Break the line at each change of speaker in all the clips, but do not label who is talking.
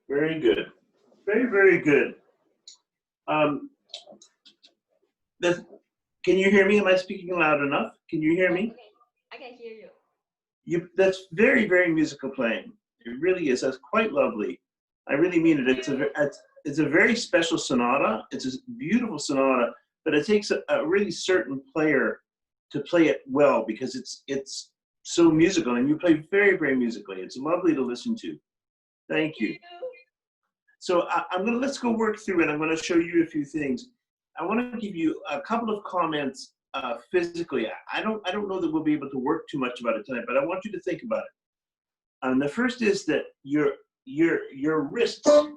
Very good. Very, very good. Can you hear me? Am I speaking loud enough? Can you hear me?
I can hear you.
That's very, very musical playing. It really is. That's quite lovely. I really mean it. It's a very special sonata. It's a beautiful sonata, but it takes a really certain player to play it well because it's so musical, and you play very, very musically. It's lovely to listen to. Thank you. So let's go work through it. I'm going to show you a few things. I want to give you a couple of comments physically. I don't know that we'll be able to work too much about it tonight, but I want you to think about it. The first is that your wrists are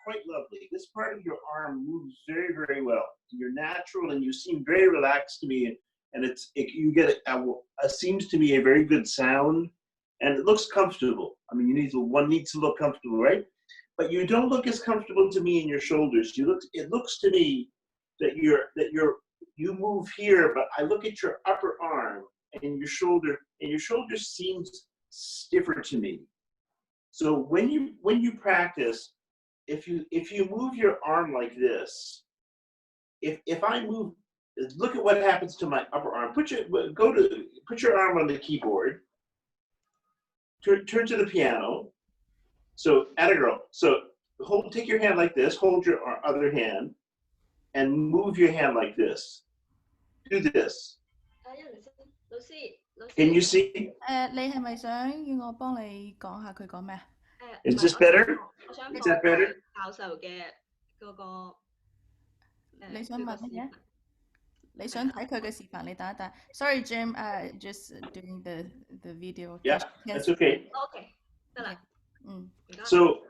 quite lovely. This part of your arm moves very, very well. You're natural, and you seem very relaxed to me. And you get seems to me a very good sound, and it looks comfortable. I mean, one needs to look comfortable, right? But you don't look as comfortable to me in your shoulders. It looks to me that you move here, but I look at your upper arm, and your shoulder seems stiffer to me. So when you practice, if you move your arm like this, if I move, look at what happens to my upper arm. Put your arm on the keyboard. Turn to the piano. So take your hand like this, hold your other hand, and move your hand like this. Do this. Can you see?
你係咪想要我幫你講下佢講咩？
Is this better? Is that better?
教授嘅嗰個
你想問乜嘢？你想睇佢嘅視頻，你打一打。Sorry, Jim. Just doing the video.
Yeah, that's okay.
OK 得啦。
So,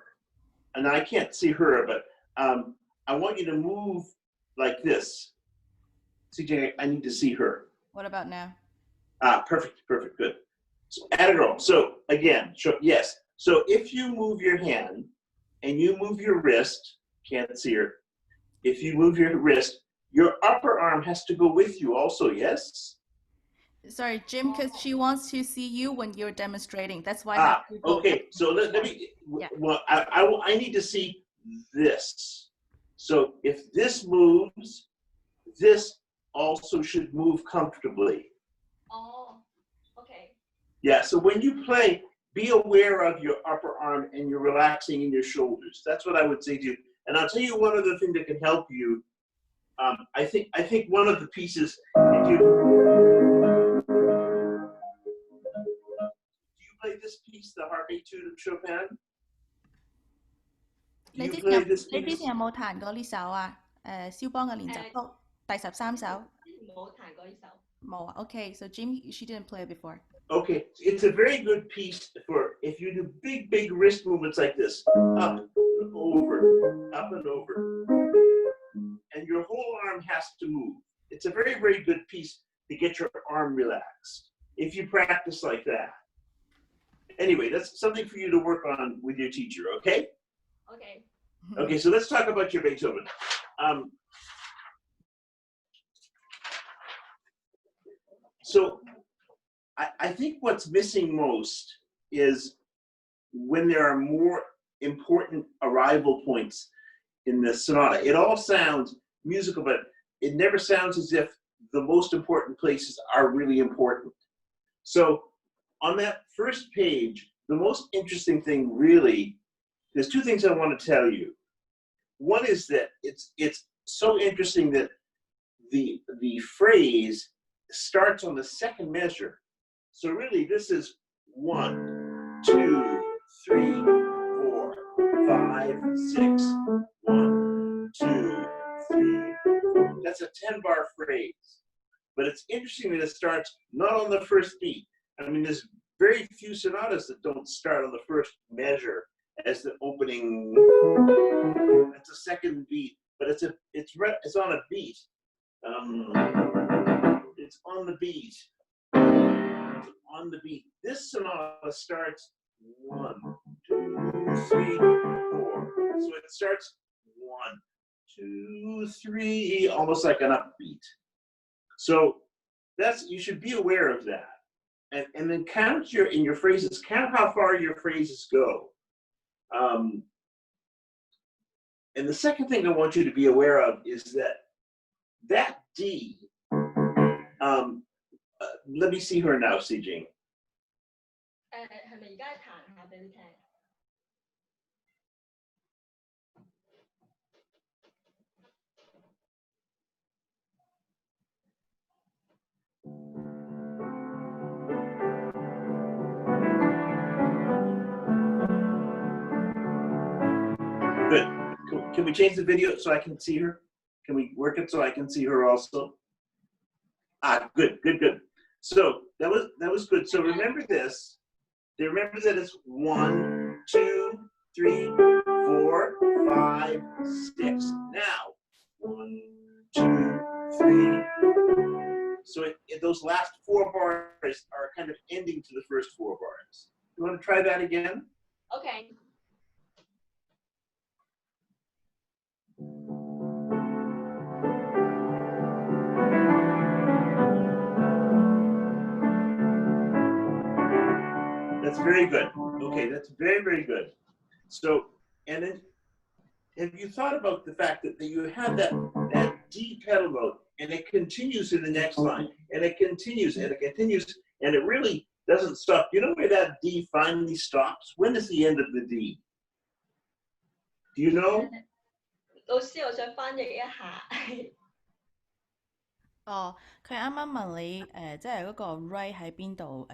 and I can't see her, but I want you to move like this. CJ, I need to see her.
What about now?
Perfect, good. So, Anagnoson. So again, yes. So if you move your hand and you move your wrist, can't see her. If you move your wrist, your upper arm has to go with you also, yes?
Sorry, Jim, because she wants to see you when you're demonstrating. That's why.
Okay. So let me. Yeah. Well, I need to see this. So if this moves, this also should move comfortably.
Oh, okay.
Yeah. So when you play, be aware of your upper arm and you're relaxing in your shoulders. That's what I would say to you. And I'll tell you one other thing that can help you. I think one of the pieces. Do you play this piece, the Harp Etude of Chopin? Do you play this piece?
你之前有冇彈過呢首啊？肖邦嘅練習曲第13首。
冇彈過呢首。
冇啊。Okay, so Jim, she didn't play it before.
Okay, it's a very good piece for if you do big wrist movements like this, up and over, and your whole arm has to move. It's a very good piece to get your arm relaxed if you practice like that. Anyway, that's something for you to work on with your teacher, okay?
Okay.
Okay, so let's talk about your Beethoven. So I think what's missing most is when there are more important arrival points in the sonata. It all sounds musical, but it never sounds as if the most important places are really important. So on that first page, the most interesting thing really, there's two things I want to tell you. One is that it's so interesting that the phrase starts on the second measure. So really this is 1, 2, 3, 4, 5, 6, 1, 2, 3. That's a 10-bar phrase. But it's interesting that it starts not on the first beat. I mean, there's very few sonatas that don't start on the first measure as the opening. That's a second beat, but it's on a beat. It's on the beat. On the beat. This sonata starts 1, 2, 3, 4. So it starts 1, 2, 3, almost like an upbeat. So you should be aware of that. And then count in your phrases, count how far your phrases go. And the second thing I want you to be aware of is that D, let me see her now, CJ.
係咪而家彈下俾你聽？
Good. Can we change the video so I can see her? Can we work it so I can see her also? Good. So that was good. So remember this. Remember that it's 1, 2, 3, 4, 5, 6. Now 1, 2, 3. So those last 4 bars are kind of ending to the first 4 bars. You want to try that again?
Okay.
That's very good. Okay, that's very, very good. So, and then have you thought about the fact that you have that D pedal note and it continues in the next line and it continues and it continues and it really doesn't stop. You know where that D finally stops? When is the end of the D? Do you know?
老師，我想翻譯一下。
哦，佢啱啱問你即係嗰個 right 喺邊度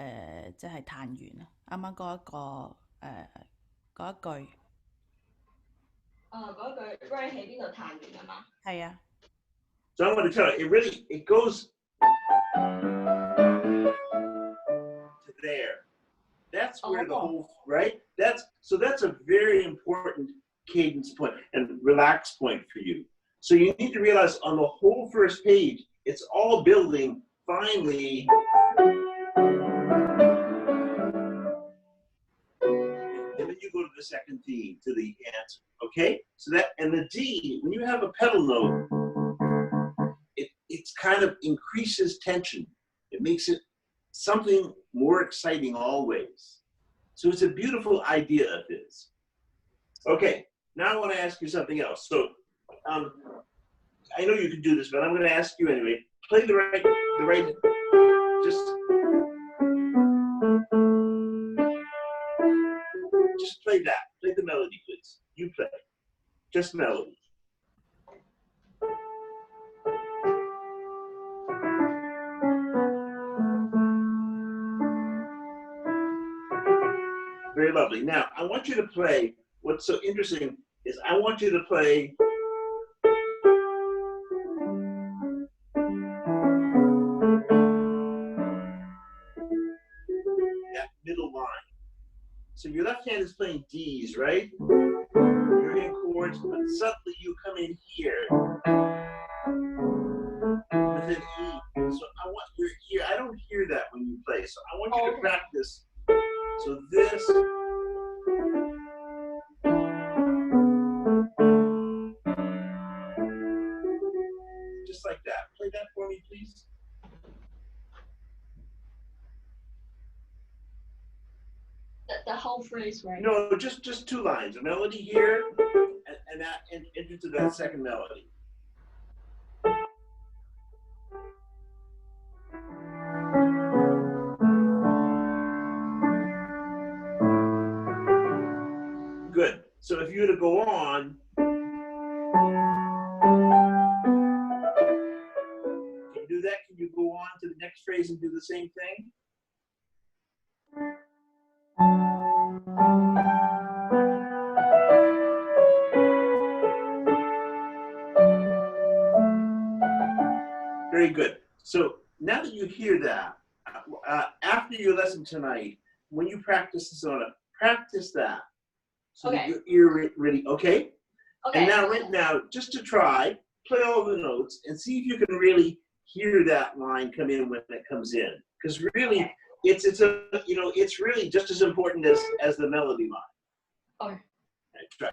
即係彈完啊？啱啱嗰一句。
嗰句 right 喺邊度彈完啊嘛？
係啊。
So I'm going to tell you, it goes to there. That's where the whole, right? That's a very important cadence point and relax point for you. So you need to realize on the whole first page, it's all building finally. And then you go to the second theme, to the answer, okay? So that, and the D, when you have a pedal note, it's kind of increases tension. It makes it something more exciting always. So it's a beautiful idea of his. Okay, now I want to ask you something else. So I know you can do this, but I'm going to ask you anyway. Play the right, just play that. Play the melody, please. You play. Just melody. Very lovely. Now, I want you to play, what's so interesting is I want you to play that middle line. So your left hand is playing D's, right? You're in chords, but suddenly you come in here with an E. So I want your ear, I don't hear that when you play, so I want you to practice. So this, just like that. Play that for me, please.
The whole phrase, right?
No, just two lines. A melody here, and that into that second melody. Good. So if you were to go on, can you do that? Can you go on to the next phrase and do the same thing? Very good. So now that you hear that, after your lesson tonight, when you practice the sonata, practice that. So that your ear ready, okay? And now, right now, just to try, play all the notes and see if you can really hear that line come in when it comes in. Because really, it's really just as important as the melody line.
Okay.
Right, try.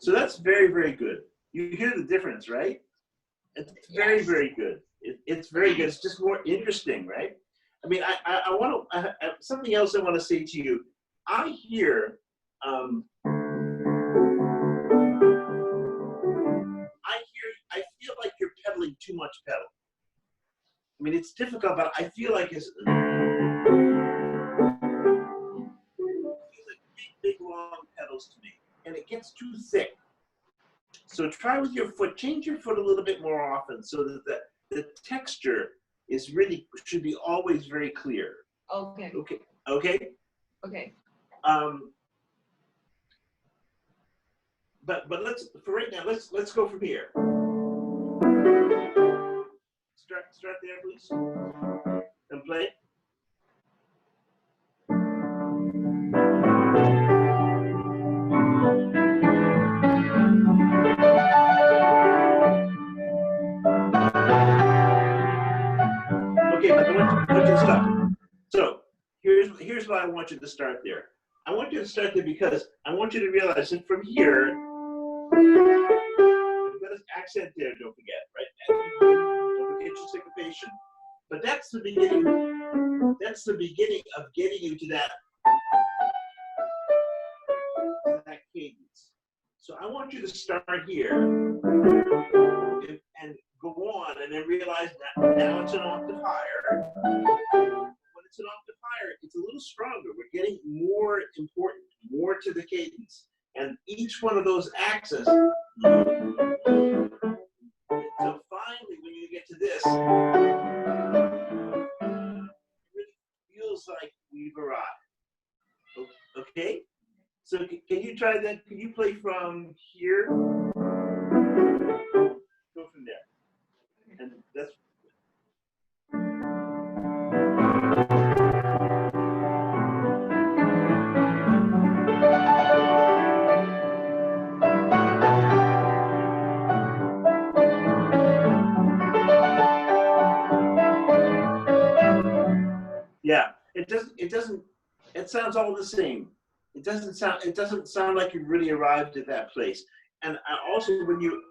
That's very, very good. You hear the difference, right? It's very, very good. It's very good. It's just more interesting, right? I mean, I want to, something else I want to say to you. I hear, I feel like you're pedaling too much pedal. I mean, it's difficult, but I feel like it's big, long pedals to me. And it gets too thick. So try with your foot, change your foot a little bit more often so that the texture is really, should be always very clear.
Okay.
Okay. Okay?
Okay.
But let's, for right now, let's go from here. Start there, please. And play. Okay, but I want you to stop. So here's why I want you to start there. I want you to start there because I want you to realize that from here, you've got an accent there, don't forget, right? Don't forget your syncopation. But that's the beginning. That's the beginning of getting you to that cadence. So I want you to start here and go on, and then realize that now it's an octave higher. When it's an octave higher, it's a little stronger. We're getting more important, more to the cadence. And each one of those axes. So finally, when you get to this, it really feels like we've arrived. Okay? So can you try that? Can you play from here? Go from there. And that's yeah. It sounds all the same. It doesn't sound like you really arrived at that place. And also when you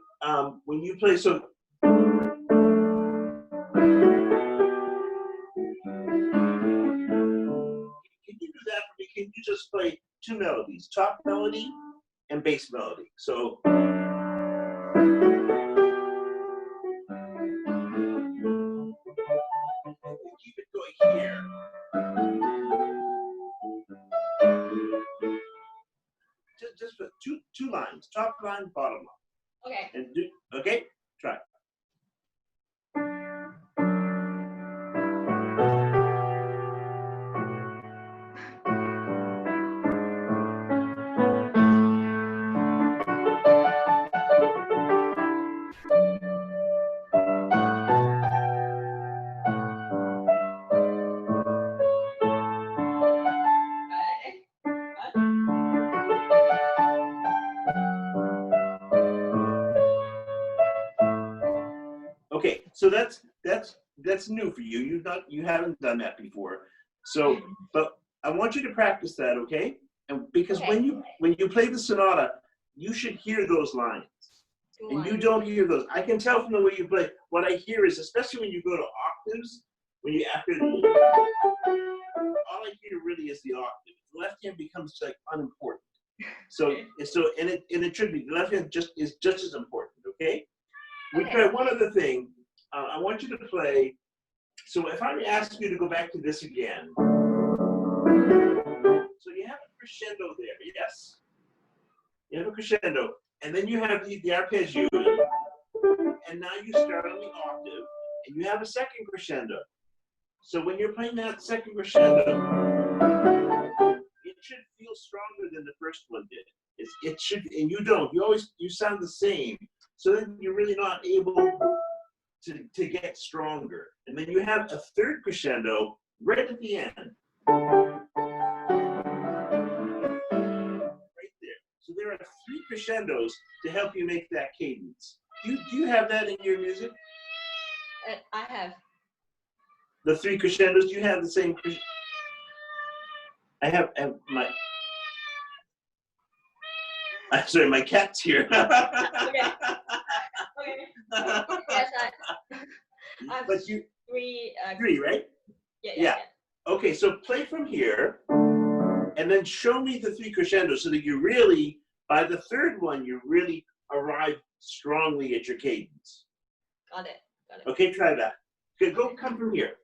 play, so can you do that for me? Can you just play two melodies, top melody and bass melody? So keep it going here. Just for two lines, top line, bottom line.
Okay.
And okay, try. Okay, so that's new for you. You haven't done that before. So, but I want you to practice that, okay? And because when you play the sonata, you should hear those lines. And you don't hear those. I can tell from the way you play. What I hear is, especially when you go to octaves, when you after all I hear really is the octave. The left hand becomes like unimportant. So and it should be. The left hand is just as important, okay? We try one other thing. I want you to play. So if I ask you to go back to this again. So you have a crescendo there, yes? You have a crescendo. And then you have the arpeggio. And now you start on the octave. And you have a second crescendo. So when you're playing that second crescendo, it should feel stronger than the first one did. It should, and you don't. You sound the same. So then you're really not able to get stronger. And then you have a third crescendo right at the end. Right there. So there are three crescendos to help you make that cadence. Do you have that in your music?
I have.
The three crescendos, do you have the same? I have my. I'm sorry, my cat's here.
Okay. Yes, I have
but you
three,
right?
Yeah.
Okay, so play from here, and then show me the three crescendos so that you really, by the third one, you really arrive strongly at your cadence.
Got it.
Okay, try that. Okay, come from here.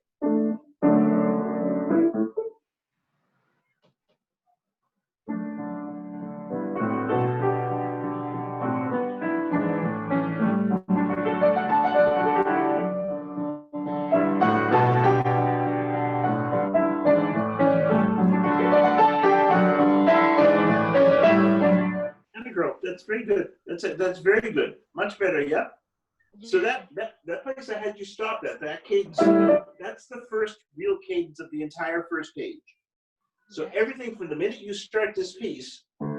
That's very good. That's very good. Much better, yeah? So that place I had you stop that cadence, that's the first real cadence of the entire first page. So everything from the minute you start this piece, from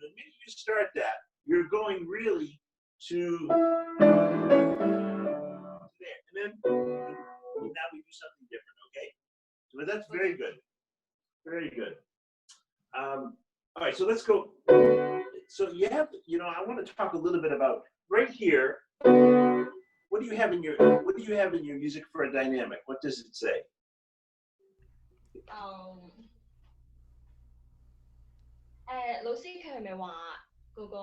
the minute you start that, you're going really to then now we do something different, okay? But that's very good. Very good. All right, so let's go. So you have, I want to talk a little bit about right here. What do you have in your music for a dynamic? What does it say?
老師佢係咪話嗰個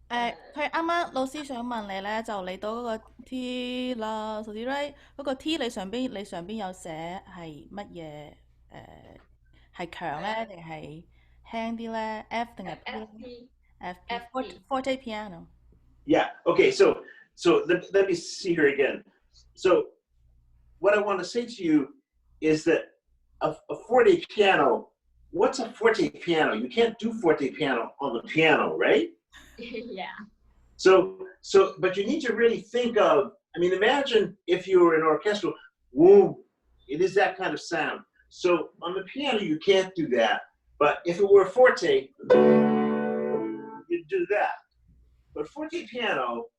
佢啱啱老師想問你咧，就你到嗰個 T 啦，所以 right 嗰個 T 你上邊有寫係乜嘢？係強咧定係輕啲咧？F 定係 P 咧 ？F forte piano。Yeah.
Okay. So let me see here again. So what I want to say to you is that a forte piano. What's a forte piano? You can't do forte piano on the piano, right?
Yeah.
So, but you need to really think of, I mean, imagine if you were an orchestral, woo, it is that kind of sound. So on the piano, you can't do that. But if it were forte, you'd do that. But forte piano,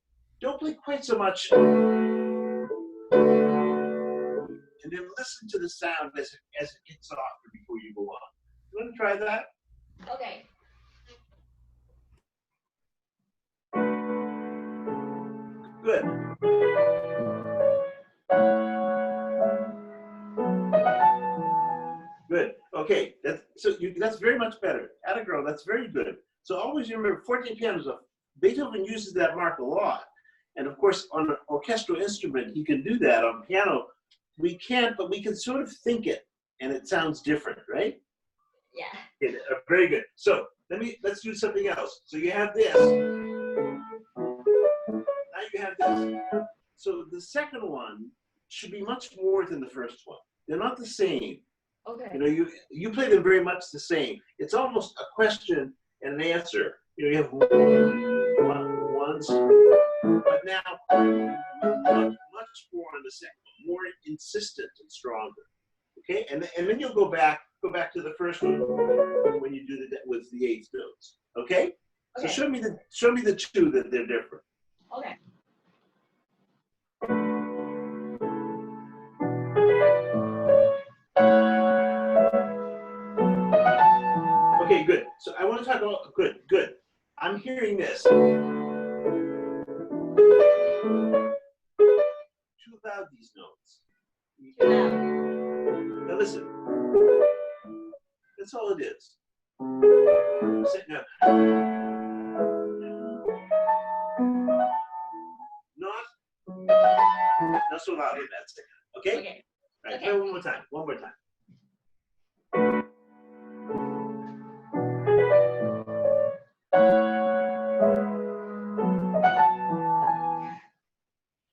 don't play quite so much. And then listen to the sound as it gets softer before you go on. You want to try that?
Okay.
Good. Good. Okay. That's very much better. Atta girl, that's very good. So always remember, forte pianos. Beethoven uses that mark a lot, and of course, on an orchestral instrument, he can do that. On piano, we can't, but we can sort of think it, and it sounds different, right?
Yeah.
Okay, very good. So let's do something else. So you have this. Now you have this. So the second one should be much more than the first one. They're not the same.
Okay.
You play them very much the same. It's almost a question and an answer. You have ones, but now much more on the second one, more insistent and stronger. Okay, and then you'll go back to the first one when you do with the eighth notes. Okay? So show me the two that they're different.
Okay.
Okay, good. So I want to talk about good. I'm hearing this. Too loud, these notes.
Too loud.
Now listen. That's all it is. Sitting up. Not so loud in that second. Okay?
Okay.
All right,
Okay.
try one more time. One more time.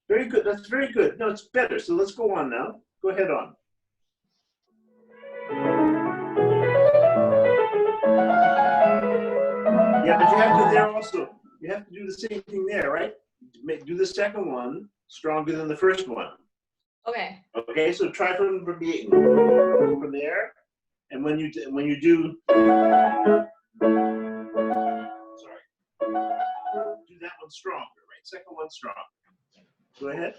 Very good. That's very good. No, it's better. So let's go on now. Go ahead on. Yeah, but you have to there also. You have to do the same thing there, right? Do the second one stronger than the first one.
Okay.
Okay, so try from there, and when you do, sorry, do that one stronger, right? Second one strong. Go ahead.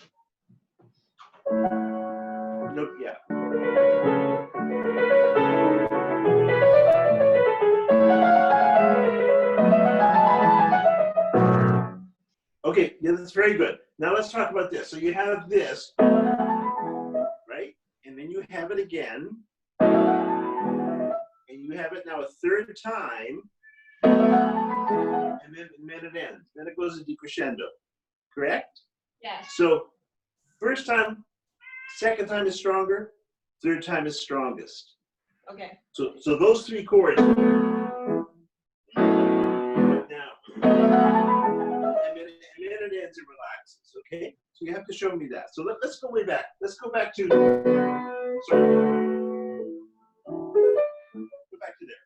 Nope. Yeah. Okay, yeah, that's very good. Now let's talk about this. So you have this, right? And then you have it again. And you have it now a third time. And then it ends. Then it goes into crescendo. Correct?
Yes.
So first time, second time is stronger, third time is strongest.
Okay.
So those three chords. Now, and then it ends and relaxes, okay? So you have to show me that. So let's go way back. Let's go back to, sorry. Go back to there.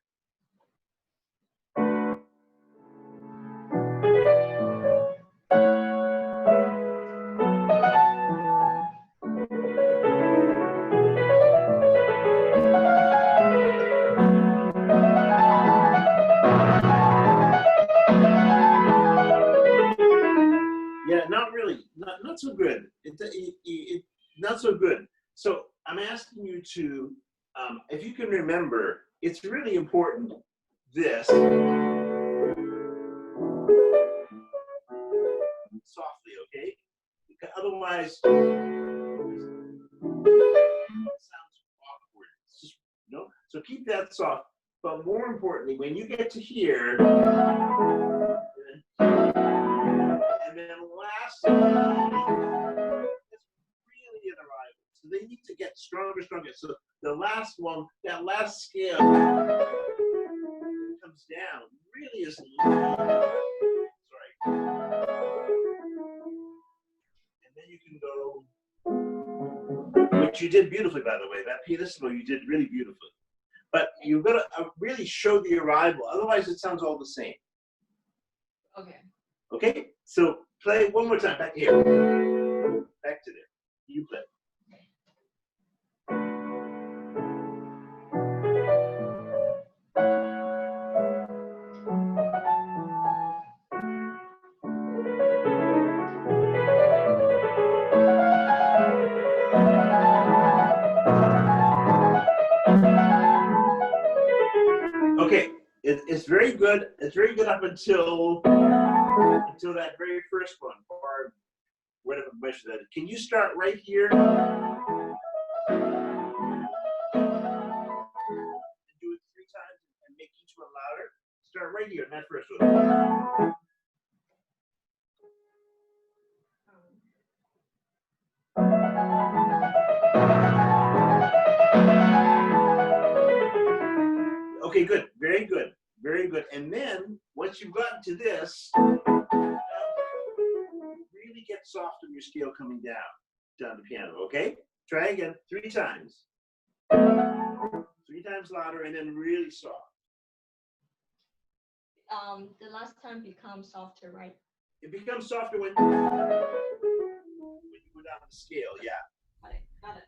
Yeah, not really. Not so good. not so good. So I'm asking you to, if you can remember, it's really important. This softly, okay? Because otherwise, it sounds awkward. It's just, so keep that soft. But more importantly, when you get to here, and then last, it's really an arrival. So they need to get stronger. So the last one, that last scale comes down, really is low. Sorry. And then you can go, which you did beautifully, by the way. That pianissimo you did really beautifully. But you've got to really show the arrival. Otherwise, it sounds all the same.
Okay.
Okay? So play one more time. Back here. Back to there. You play. Okay, it's very good. It's very good up until that very first one, or whatever measure that is. Can you start right here and do it 3 times and make each one louder? Start right here in that first one. Okay, good. Very good. Very good. And then once you've gotten to this, really get soft on your scale coming down the piano. Okay? Try again 3 times. 3 times louder and then really soft.
The last time becomes softer, right?
It becomes softer when you go down the scale. Yeah.
Got it.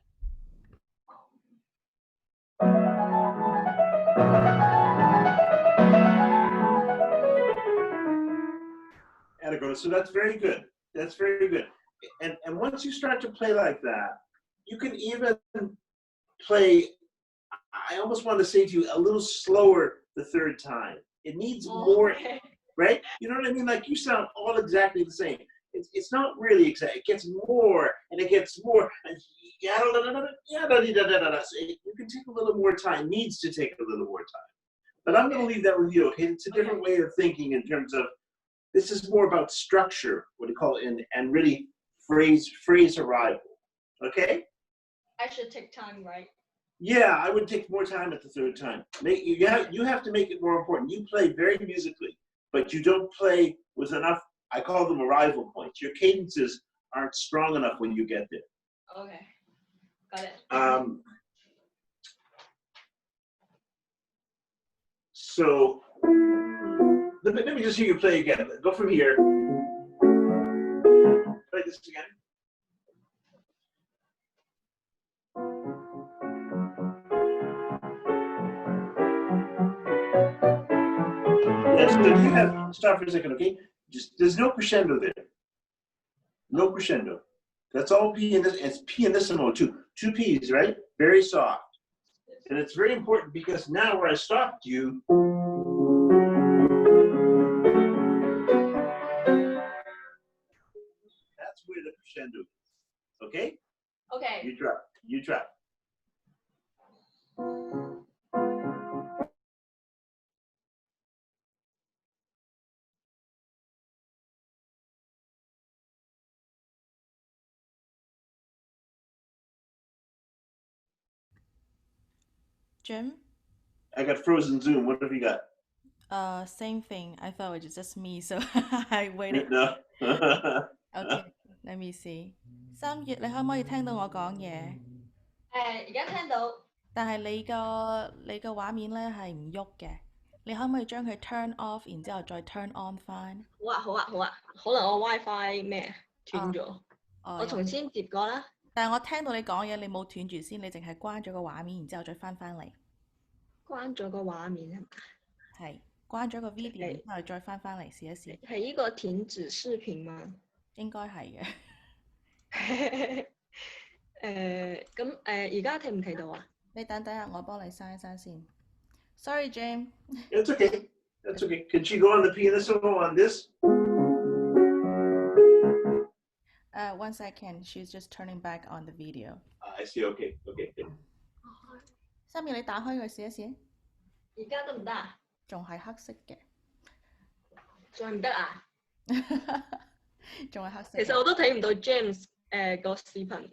Anagnoson. So that's very good. That's very good. And once you start to play like that, you can even play, I almost want to say to you, a little slower the 3rd time. It needs more,
okay.
right? You know what I mean? Like you sound all exactly the same. It's not really exact. It gets more and it gets more. And so you can take a little more time, needs to take a little more time. But I'm going to leave that with you, okay? It's a different way of thinking in terms of, this is more about structure, what do you call it, and really phrase arrival, okay?
I should take time, right?
Yeah, I would take more time at the 3rd time. You have to make it more important. You play very musically, but you don't play with enough, I call them arrival points. Your cadences aren't strong enough when you get there.
Okay, got it.
So let me just hear you play again. Go from here. Play this again. Yes, so you have, stop for a second, okay? There's no crescendo there. No crescendo. That's all pianissimo. It's pianissimo too. 2 P's, right? Very soft. And it's very important because now where I stopped you, that's where the crescendo is. Okay?
Okay.
You drop. You drop.
Jim?
I got frozen Zoom. What have you got?
Same thing. I thought it was just me, so I waited.
No.
Okay, let me see. 3月，你可唔可以聽到我講嘢？
而家聽到。
但係你個畫面咧係唔喐嘅，你可唔可以將佢 turn off，然之後再 turn on 翻？
好啊，好啊，好啊，可能我 WiFi 咩斷咗，我重新接過啦。
但係我聽到你講嘢，你冇斷住先，你淨係關咗個畫面，然之後再翻嚟。
關咗個畫面係嘛？
係，關咗個 video，然之後再翻嚟試一試。
係呢個停止視頻嗎？
應該係嘅。
咁而家睇唔睇到啊？
你等等下，我幫你刪一刪先。Sorry, James.
It's okay. That's okay. Can she go on the piano solo on this?
One second. She's just turning back on the video.
I see. Okay. Okay. Good.
心怡，你打開佢試一試。
而家得唔得啊？
仲係黑色嘅。
再唔得啊？
仲係黑色。
其實我都睇唔到 James 個視頻。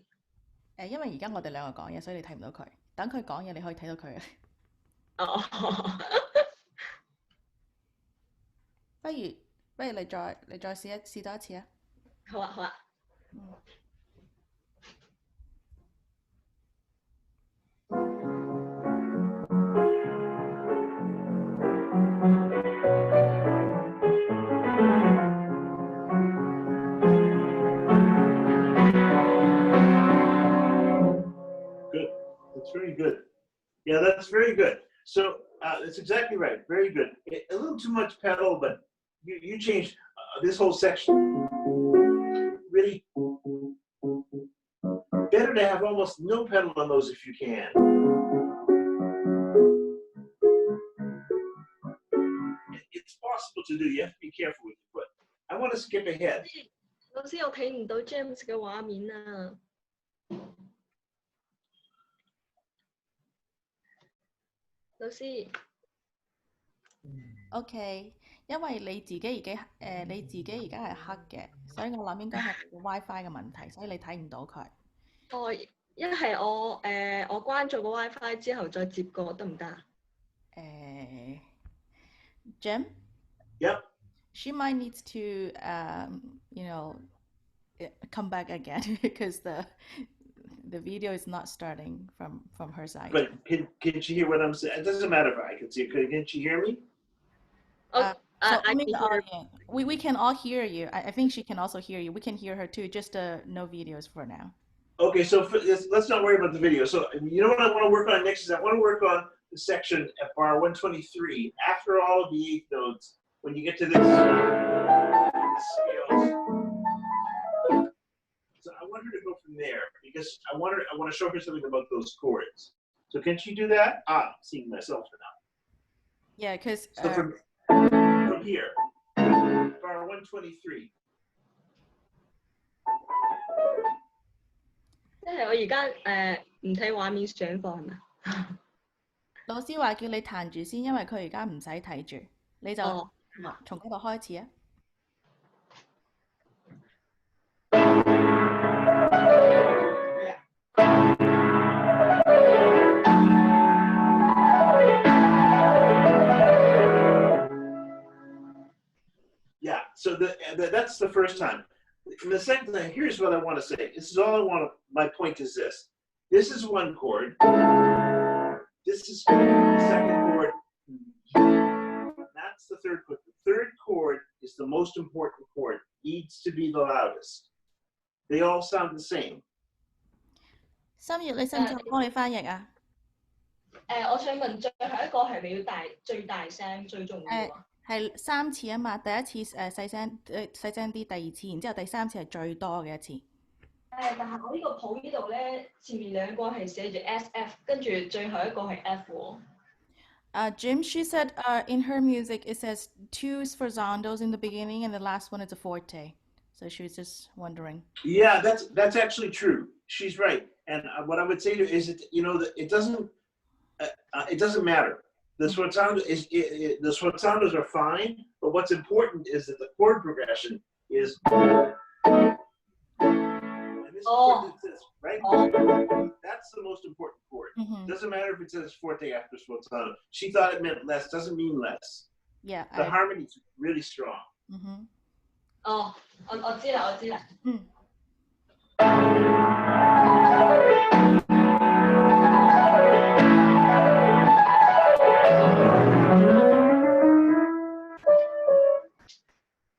因為而家我哋兩個講嘢，所以你睇唔到佢。等佢講嘢，你可以睇到佢。
哦。
不如你再試多一次啊！
好啊，好啊。
Good. That's very good. Yeah, that's very good. So that's exactly right. Very good. A little too much pedal, but you changed this whole section. Really better to have almost no pedal on those if you can. It's possible to do. You have to be careful with your foot. I want to skip ahead.
老師，我睇唔到 James 嘅畫面啊！老師。
OK， 因為你自己而家係黑嘅，所以我諗應該係 WiFi 嘅問題，所以你睇唔到佢。
哦，一係我關咗個 WiFi 之後再接過得唔得啊
？Jim?
Yep.
She might need to, come back again because the video is not starting from her side.
But can she hear what I'm saying? It doesn't matter if I can see it. Can she hear me?
So I mean the audience. We can all hear you. I think she can also hear you. We can hear her too, just no videos for now.
Okay, so let's not worry about the video. So you know what I want to work on next is I want to work on the section at bar 123. After all of the eighth notes, when you get to this scales. So I want her to go from there because I want to show her something about those chords. So can she do that? I'm seeing myself now.
Yeah, because
so from here, bar 123.
即係我而家唔睇畫面上課係咪？
老師話叫你彈住先，因為佢而家唔使睇住，你就從嗰度開始啊。
Yeah, so that's the first time. And the second thing, here's what I want to say. This is all I want to, my point is this. This is one chord. This is the second chord. That's the third chord. The third chord is the most important chord. Needs to be the loudest. They all sound the same.
心月，你使唔使幫你翻譯啊？
我想問最後一個係咪要最大聲最重要啊？
係3次啊嘛，第一次細聲啲，第二次，然之後第三次係最多嘅一次。
但係我呢個譜呢度咧，前面兩個係寫住 SF， 跟住最後一個係 F 喎。
Jim, she said in her music it says 2 sforzandos in the beginning and the last one is a forte. So she was just wondering.
Yeah, that's actually true. She's right. And what I would say to is it doesn't matter. The sforzandos are fine, but what's important is that the chord progression is. And this chord that says, right? That's the most important chord.
Mm-hmm.
Doesn't matter if it says forte after sforzando. She thought it meant less. Doesn't mean less.
Yeah.
The harmony's really strong.
Mm-hmm.
哦，我知啦。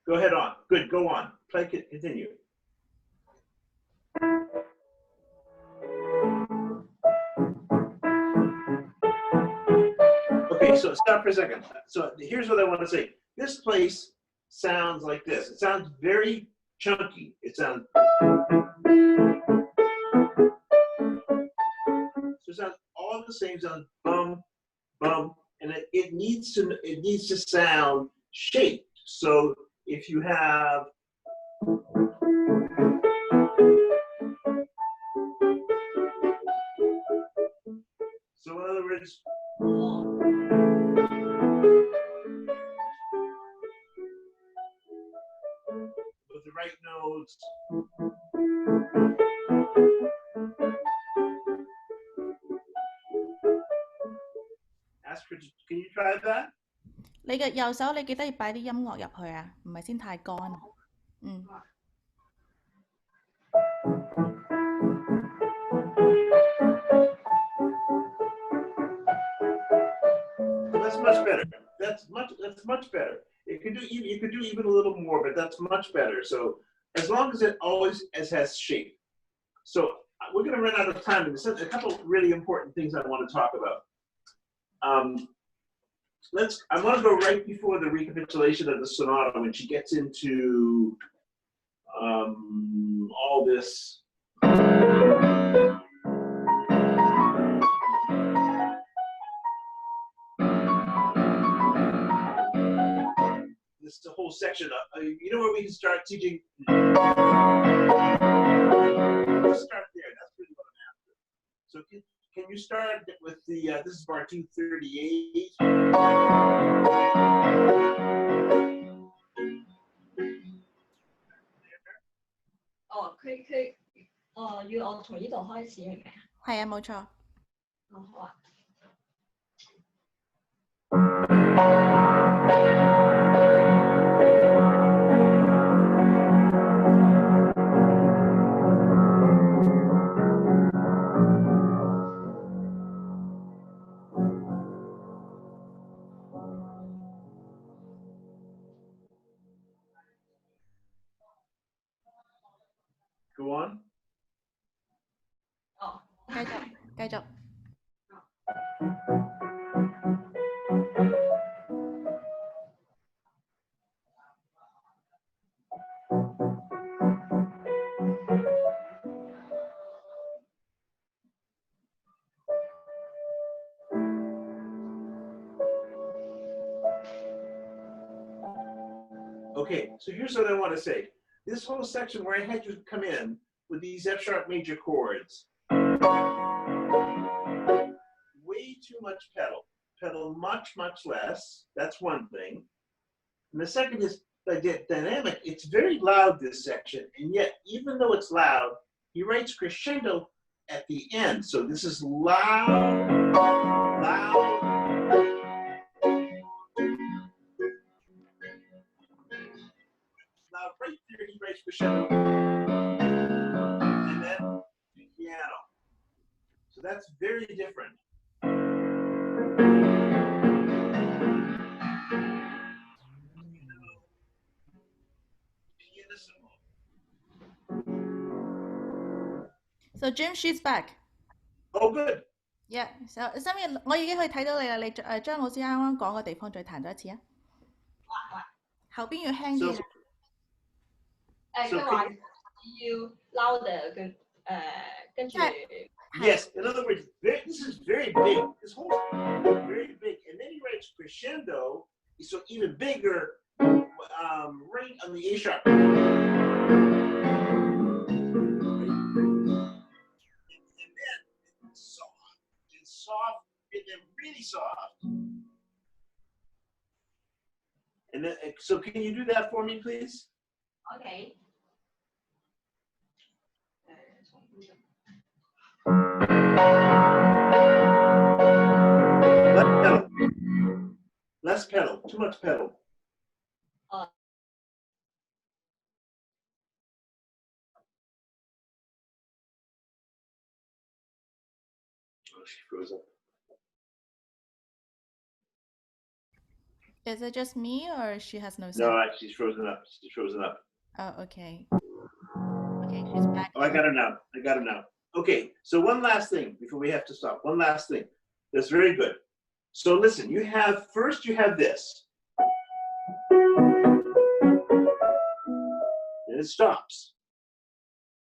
Go ahead on. Good. Go on. Play. Continue. Okay. So stop for a second. So here's what I want to say. This place sounds like this. It sounds very chunky. It sounds. So it sounds all the same. Sounds bum, bum, and it needs to sound shaped. So if you have. So in other words. With the right notes. Ask her, can you try that?
你嘅右手你記得要擺啲音樂入去啊，唔係先太乾。嗯。
That's much better. That's much better. You could do even a little more, but that's much better. So as long as it always has shape. So we're going to run out of time. There's a couple really important things I want to talk about. I want to go right before the recapitulation of the sonata when she gets into all this. This is a whole section. You know where we can start teaching? Let's start there. That's really what I'm after. So can you start with the, this is bar 238.
要我從呢度開始係咪啊？
係啊，冇錯。
好啊。
Go on.
繼續。
Okay, so here's what I want to say. This whole section where I had you come in with these F sharp major chords, way too much pedal. Pedal much less. That's one thing. And the second is the dynamic. It's very loud, this section, and yet even though it's loud, he writes crescendo at the end. So this is loud, loud. Now right there he writes crescendo. And then the piano. So that's very different.
So Jim, she's back.
Oh, good.
Yeah. So 心怡，我已經可以睇到你啦。你張老師啱啱講嘅地方再彈多一次啊。後邊要輕啲。
佢話要 louder 跟住。
Yes, in other words, this is very big. This whole very big, and then he writes crescendo, so even bigger, right on the A sharp. And then soft, and then really soft. And then, so can you do that for me, please?
Okay.
Less pedal. Too much pedal.
Oh,
she froze up.
Is it just me or she has no sound?
No, she's frozen up. She's frozen up.
Oh, okay. Okay, she's back.
Oh, I got her now. Okay, so one last thing before we have to stop. One last thing. That's very good. So listen, first you have this. And it stops.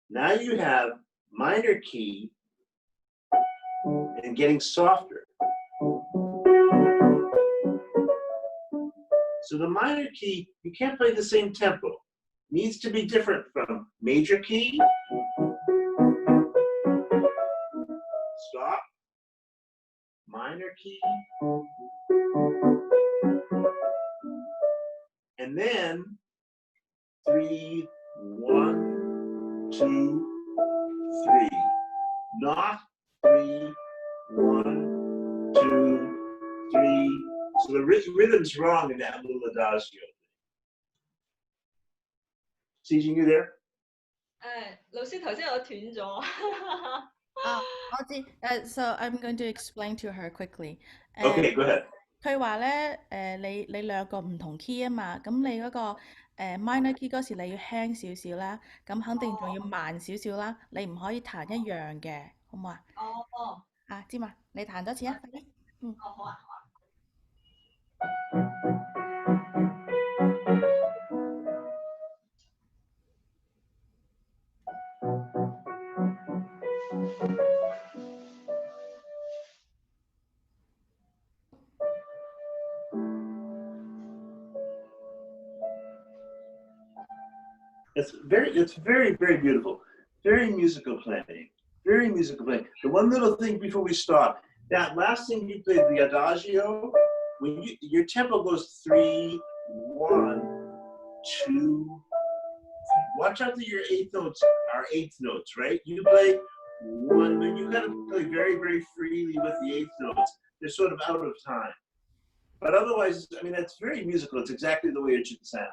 Now you have minor key and getting softer. So the minor key, you can't play the same tempo. It needs to be different from major key, stop, minor key, and then 3, 1, 2, 3. Not 3, 1, 2, 3. So the rhythm's wrong in that little adagio. Xing, you there?
老師頭先我斷咗。
So I'm going to explain to her quickly.
Okay, go ahead.
佢話咧，你兩個唔同 key 啊嘛，咁你嗰個minor key 嗰時你要輕少少啦，咁肯定仲要慢少少啦，你唔可以彈一樣嘅，好唔好啊？
哦。
啊，知嘛？你彈多次啊，快啲。嗯。
哦，好啊。
It's very, very beautiful. Very musical playing. Very musical playing. The one little thing before we stop, that last thing you played, the adagio, when your tempo goes 3, 1, 2. Watch out that your eighth notes are eighth notes, right? You play 1, when you kind of play very, very freely with the eighth notes, they're sort of out of time. But otherwise, I mean, that's very musical. It's exactly the way it should sound.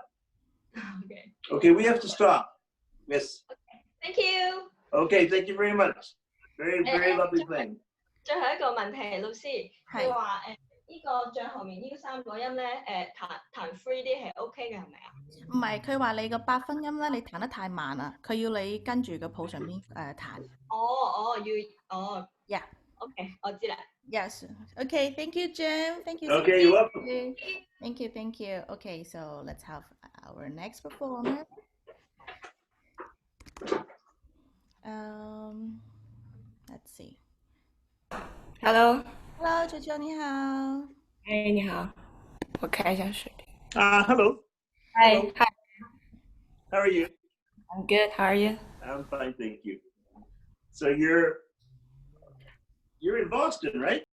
Okay.
Okay, we have to stop. Miss.
Okay. Thank you.
Okay, thank you very much. Very, very lovely playing.
最後一個問題，老師，你話呢個最後面呢3個音咧，彈 free 啲係 OK 嘅係咪啊？
唔係，佢話你個8分音咧，你彈得太慢啦，佢要你跟住個譜上邊彈。Yeah.
OK， 我知啦。
Yes. Okay. Thank you, Jim. Thank you.
Okay, you're welcome.
Thank you. Thank you. Okay, so let's have our next performer. Let's see.
Hello.
Hello, 球球你好。
哎，你好，我开一下水。
Hello.
Hi. Hi.
How are you?
I'm good. How are you?
I'm fine, thank you. So you're in Boston, right?